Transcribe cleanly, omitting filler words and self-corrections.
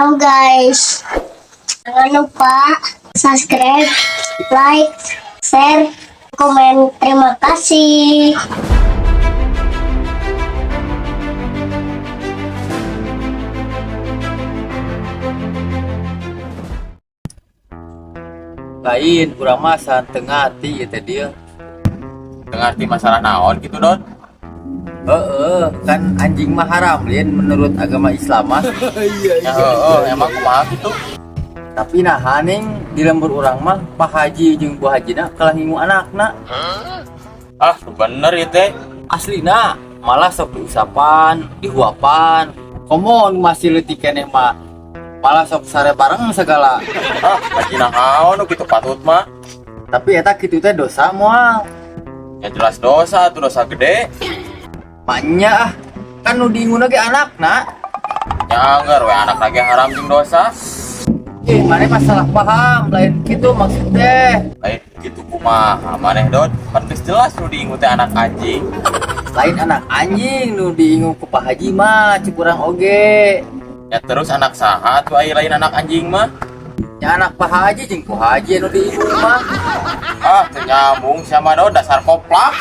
Halo guys, jangan lupa subscribe, like, share, komen. Terima kasih. Lain kurang masa tengah hati gitu dia. Ngerti masalah naon gitu Don. Kan anjing mah haram Lin menurut agama Islam mah. Emang kumaha gitu. Tapi nah haning di lembur urang mah Pak Haji jeung Bu Hajina kalah ngingu anakna. Ah bener ya teh. Aslina malah sok diusapan, dihuapan. Komon masih leutik keneh mah. Malah sok sare bareng segala. Ah lagi naon gitu patut mah. Tapi eta kitu teh dosa moal. Ya jelas dosa tuh, dosa gede. Maknya kan nu diingun ge anakna. Nyangger we anak lagi haram jeung dosa. Mana masalah paham lain gitu maksudnya. Lain gitu kumaha maneh Don. Kan geus jelas nu diingu teh anak anjing. Lain anak anjing nu diingu ku Pak Haji mah cikurang oge. Ya terus anak saha tuh aya lain anak anjing mah. Ya anak Pak Haji jeung ku Haji nu diingu mah. Ah teu nyambung sama Don dasar koplak.